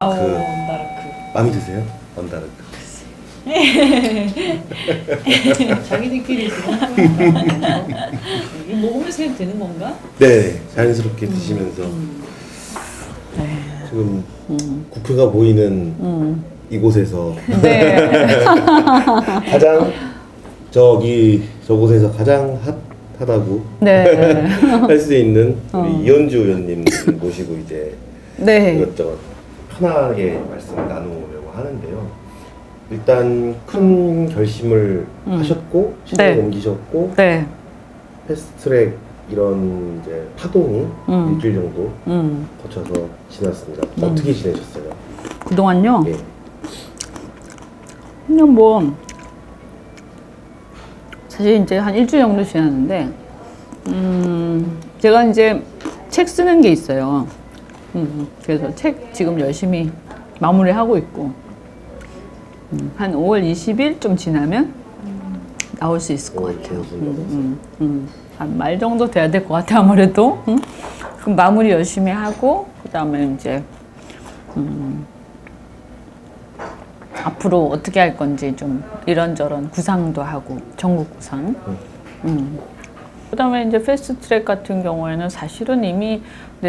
언다르크. 마음에 드세요? 언다르크. 자기들끼리 지금 이거 먹으면서 해도 되는 건가? 네, 자연스럽게 드시면서 지금 국회가 보이는 이곳에서 네. 가장 저곳에서 가장 핫하다고 네. 할 수 있는 우리 이현주 의원님 모시고 이제 네. 이것저것 편하게 말씀을 나누려고 하는데요. 일단 큰 결심을 하셨고 실행에 네. 옮기셨고 네. 패스트트랙 이런 이제 파동이 일주일 정도 거쳐서 지났습니다. 어떻게 지내셨어요? 그동안요? 예. 그냥 뭐 사실 이제 한 일주일 정도 지났는데 제가 이제 책 쓰는 게 있어요. 그래서 책 지금 열심히 마무리하고 있고 한 5월 20일 좀 지나면 나올 수 있을 것 같아요. 한 말 정도 돼야 될 것 같아 아무래도. 그럼 마무리 열심히 하고 그 다음에 이제 앞으로 어떻게 할 건지 좀 이런저런 구상도 하고 전국 구상. 그다음에 이제 패스트트랙 같은 경우에는 사실은 이미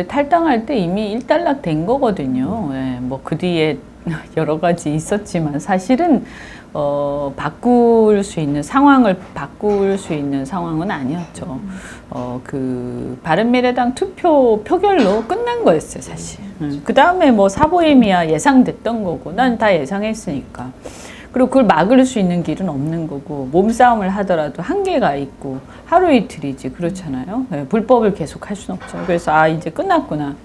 탈당할 때 이미 일단락 된 거거든요. 예, 뭐 그 뒤에 여러 가지 있었지만 사실은 바꿀 수 있는 상황을 바꿀 수 있는 상황은 아니었죠. 그 바른미래당 투표 표결로 끝난 거였어요, 사실. 그 다음에 뭐 사보임이야 예상됐던 거고, 난 다 예상했으니까. 그리고 그걸 막을 수 있는 길은 없는 거고, 몸싸움을 하더라도 한계가 있고, 하루 이틀이지, 그렇잖아요. 네, 불법을 계속 할 수는 없죠. 그래서 이제 끝났구나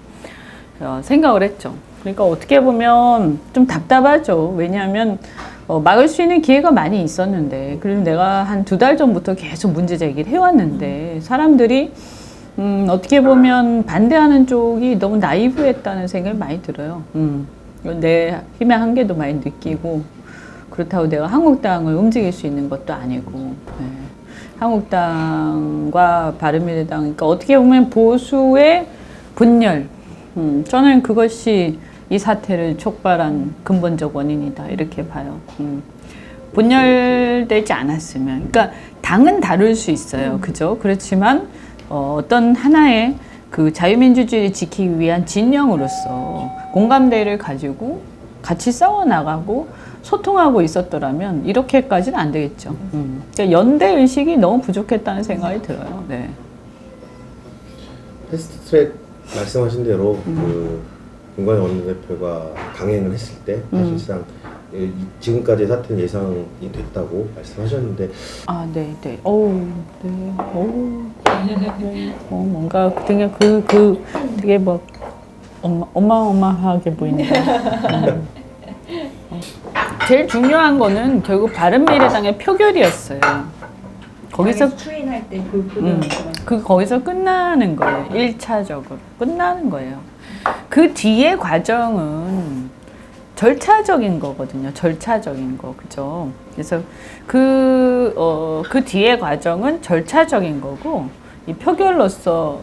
생각을 했죠. 그러니까 어떻게 보면 좀 답답하죠. 왜냐하면 막을 수 있는 기회가 많이 있었는데, 그리고 내가 한 2달 전부터 계속 문제 제기를 해왔는데, 사람들이 어떻게 보면 반대하는 쪽이 너무 나이브했다는 생각이 많이 들어요. 내 힘의 한계도 많이 느끼고, 그렇다고 내가 한국당을 움직일 수 있는 것도 아니고, 네. 한국당과 바른미래당, 그러니까 어떻게 보면 보수의 분열, 저는 그것이 이 사태를 촉발한 근본적 원인이다 이렇게 봐요. 분열되지 않았으면, 그러니까 당은 다룰 수 있어요, 그죠? 그렇지만 어떤 하나의 그 자유민주주의를 지키기 위한 진영으로서 공감대를 가지고 같이 싸워 나가고 소통하고 있었더라면 이렇게까지는 안 되겠죠. 그러니까 연대 의식이 너무 부족했다는 생각이 들어요. 네. 패스트트랙 말씀하신 대로 그 김관영 원내대표가 강행을 했을 때 사실상 지금까지 사태는 예상이 됐다고 말씀하셨는데 네. 네. 뭔가 되게 되게 뭐 어마어마하게 보인다. 제일 중요한 거는 결국 바른미래당의 표결이었어요. 거기서 추인할 때 거기서 끝나는 거예요. 1차적으로 끝나는 거예요. 그 뒤의 과정은 절차적인 거거든요. 절차적인 거, 그죠? 그래서 그 뒤의 과정은 절차적인 거고, 이 표결로서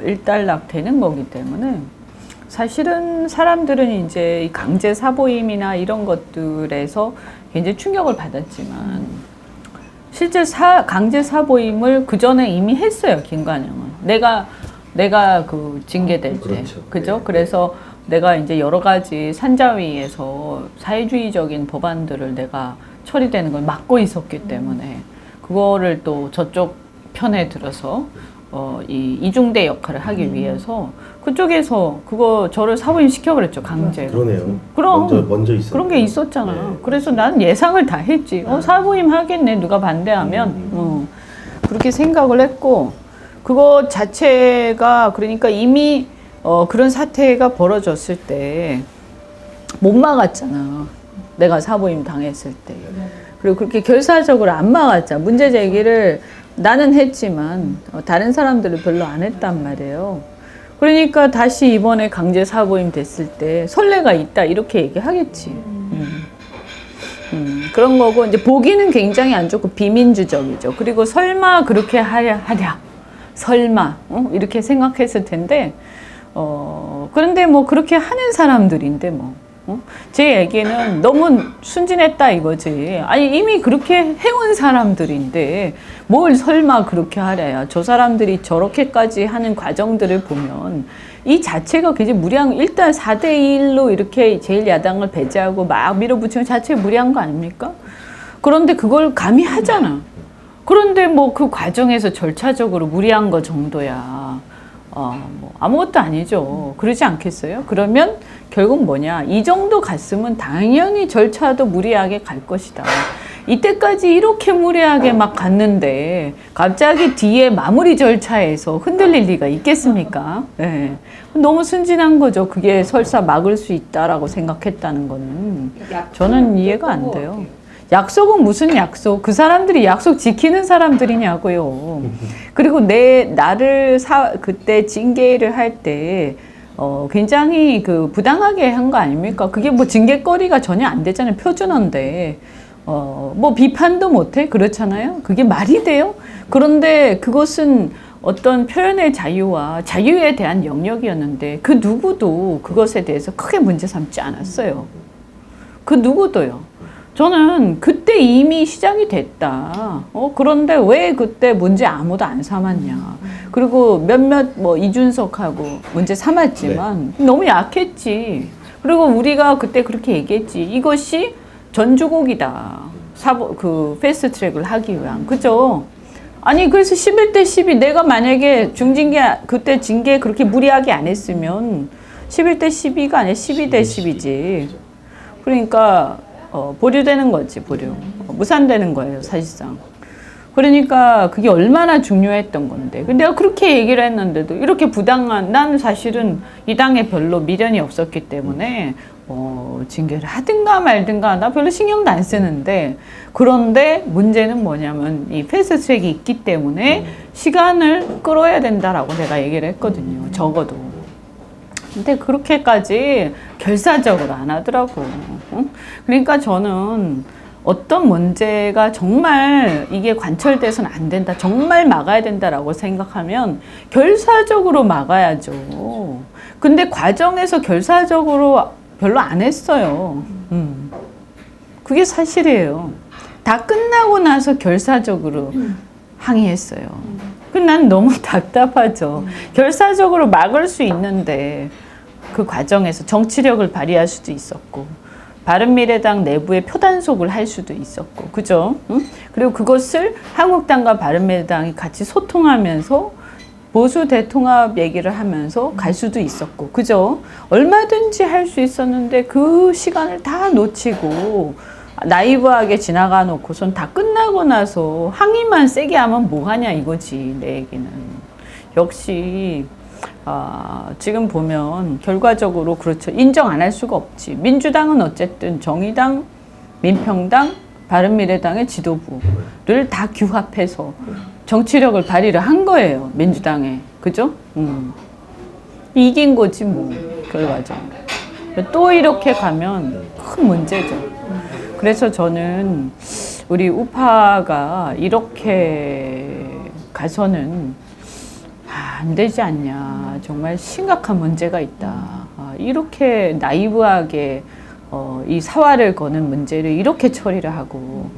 일단락 되는 거기 때문에 사실은 사람들은 이제 이 강제 사보임이나 이런 것들에서 굉장히 충격을 받았지만 실제 강제 사보임을 그 전에 이미 했어요, 김관영은. 내가 그 징계될 때, 그렇죠. 그죠? 네. 그래서 내가 이제 여러 가지 산자위에서 사회주의적인 법안들을 내가 처리되는 걸 막고 있었기 때문에 그거를 또 저쪽 편에 들어서 이 이중대 역할을 하기 위해서 그쪽에서 저를 사보임 시켜 그랬죠, 강제로. 그러네요. 그럼 먼저 있었 그런 게 있었잖아. 네. 그래서 난 예상을 다 했지. 사보임 하겠네, 누가 반대하면. 그렇게 생각을 했고, 그거 자체가 그러니까 이미 그런 사태가 벌어졌을 때 못 막았잖아. 내가 사보임 당했을 때. 그리고 그렇게 결사적으로 안 막았잖아. 문제 제기를 나는 했지만 다른 사람들은 별로 안 했단 말이에요. 그러니까 다시 이번에 강제 사보임 됐을 때 선례가 있다 이렇게 얘기하겠지. 그런 거고, 이제 보기는 굉장히 안 좋고 비민주적이죠. 그리고 설마 그렇게 하랴 설마 이렇게 생각했을 텐데 그런데 뭐 그렇게 하는 사람들인데 뭐 제 얘기는 너무 순진했다 이거지. 아니 이미 그렇게 해온 사람들인데 뭘 설마 그렇게 하랴야. 저 사람들이 저렇게까지 하는 과정들을 보면 이 자체가 굉장히 무리한, 일단 4대1로 이렇게 제1야당을 배제하고 막 밀어붙이는 자체가 무리한 거 아닙니까? 그런데 그걸 감히 하잖아. 그런데 뭐 그 과정에서 절차적으로 무리한 거 정도야. 뭐 아무것도 아니죠. 그러지 않겠어요? 그러면 결국 뭐냐. 이 정도 갔으면 당연히 절차도 무리하게 갈 것이다. 이때까지 이렇게 무리하게 막 갔는데 갑자기 뒤에 마무리 절차에서 흔들릴 리가 있겠습니까? 네. 너무 순진한 거죠. 그게 설사 막을 수 있다라고 생각했다는 거는. 저는 이해가 안 돼요. 약속은 무슨 약속? 그 사람들이 약속 지키는 사람들이냐고요. 그리고 나를 그때 징계를 할 때, 굉장히 그 부당하게 한 거 아닙니까? 그게 뭐 징계거리가 전혀 안 되잖아요. 표준어인데. 뭐 비판도 못해? 그렇잖아요? 그게 말이 돼요? 그런데 그것은 어떤 표현의 자유와 자유에 대한 영역이었는데 그 누구도 그것에 대해서 크게 문제 삼지 않았어요. 그 누구도요. 저는 그때 이미 시작이 됐다. 그런데 왜 그때 문제 아무도 안 삼았냐. 그리고 몇몇 뭐 이준석하고 문제 삼았지만 너무 약했지. 그리고 우리가 그때 그렇게 얘기했지. 이것이 전주곡이다. 그 패스트 트랙을 하기 위한. 그죠? 아니, 그래서 11대 12 내가 만약에 중징계, 그때 징계 그렇게 무리하게 안 했으면 11대 12가 아니라 12대 10이지. 그러니까, 보류되는 거지, 보류. 무산되는 거예요, 사실상. 그러니까 그게 얼마나 중요했던 건데. 근데 내가 그렇게 얘기를 했는데도 이렇게 부당한, 난 사실은 이 당에 별로 미련이 없었기 때문에 징계를 하든가 말든가 나 별로 신경도 안 쓰는데, 그런데 문제는 뭐냐면 이 패스트트랙이 있기 때문에 시간을 끌어야 된다라고 내가 얘기를 했거든요. 적어도. 근데 그렇게까지 결사적으로 안 하더라고. 그러니까 저는 어떤 문제가 정말 이게 관철돼서는 안 된다, 정말 막아야 된다라고 생각하면 결사적으로 막아야죠. 근데 과정에서 결사적으로 별로 안 했어요. 그게 사실이에요. 다 끝나고 나서 결사적으로 항의했어요. 난 너무 답답하죠. 결사적으로 막을 수 있는데 그 과정에서 정치력을 발휘할 수도 있었고 바른미래당 내부의 표단속을 할 수도 있었고, 그죠? 그리고 그것을 한국당과 바른미래당이 같이 소통하면서 보수 대통합 얘기를 하면서 갈 수도 있었고, 그죠? 얼마든지 할 수 있었는데 그 시간을 다 놓치고 나이브하게 지나가 놓고선 다 끝나고 나서 항의만 세게 하면 뭐하냐 이거지, 내 얘기는. 역시 지금 보면 결과적으로 그렇죠. 인정 안 할 수가 없지. 민주당은 어쨌든 정의당, 민평당, 바른미래당의 지도부를 다 규합해서 정치력을 발휘를 한 거예요. 민주당에. 그죠? 이긴 거지 뭐, 결과적으로. 또 이렇게 가면 큰 문제죠. 그래서 저는 우리 우파가 이렇게 가서는 안 되지 않냐. 정말 심각한 문제가 있다. 이렇게 나이브하게 이 사활을 거는 문제를 이렇게 처리를 하고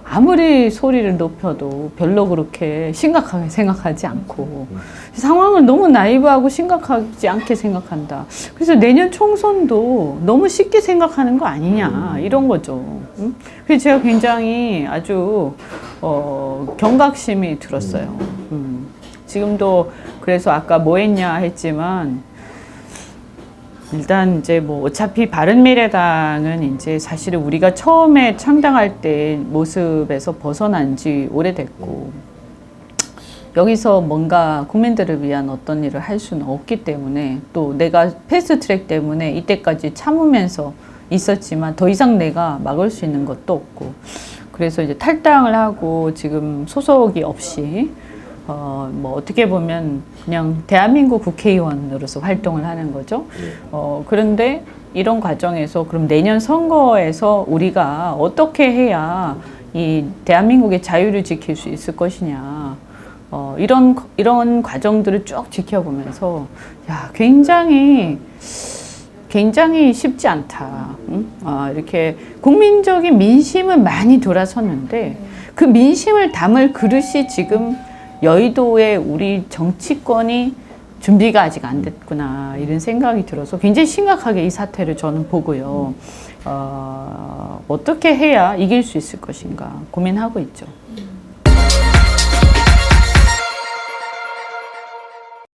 아무리 소리를 높여도 별로 그렇게 심각하게 생각하지 않고 상황을 너무 나이브하고 심각하지 않게 생각한다. 그래서 내년 총선도 너무 쉽게 생각하는 거 아니냐 이런 거죠. 그래서 제가 굉장히 아주 경각심이 들었어요. 지금도 그래서 아까 뭐 했냐 했지만 일단 이제 뭐 어차피 바른미래당은 이제 사실은 우리가 처음에 창당할 때 모습에서 벗어난 지 오래됐고 여기서 뭔가 국민들을 위한 어떤 일을 할 수는 없기 때문에 또 내가 패스트트랙 때문에 이때까지 참으면서 있었지만 더 이상 내가 막을 수 있는 것도 없고 그래서 이제 탈당을 하고 지금 소속이 없이 뭐 어떻게 보면 그냥 대한민국 국회의원으로서 활동을 하는 거죠. 그런데 이런 과정에서 그럼 내년 선거에서 우리가 어떻게 해야 이 대한민국의 자유를 지킬 수 있을 것이냐. 이런 과정들을 쭉 지켜보면서 야, 굉장히 굉장히 쉽지 않다. 응? 이렇게 국민적인 민심은 많이 돌아섰는데 그 민심을 담을 그릇이 지금 여의도의 우리 정치권이 준비가 아직 안 됐구나 이런 생각이 들어서 굉장히 심각하게 이 사태를 저는 보고요. 어떻게 해야 이길 수 있을 것인가 고민하고 있죠.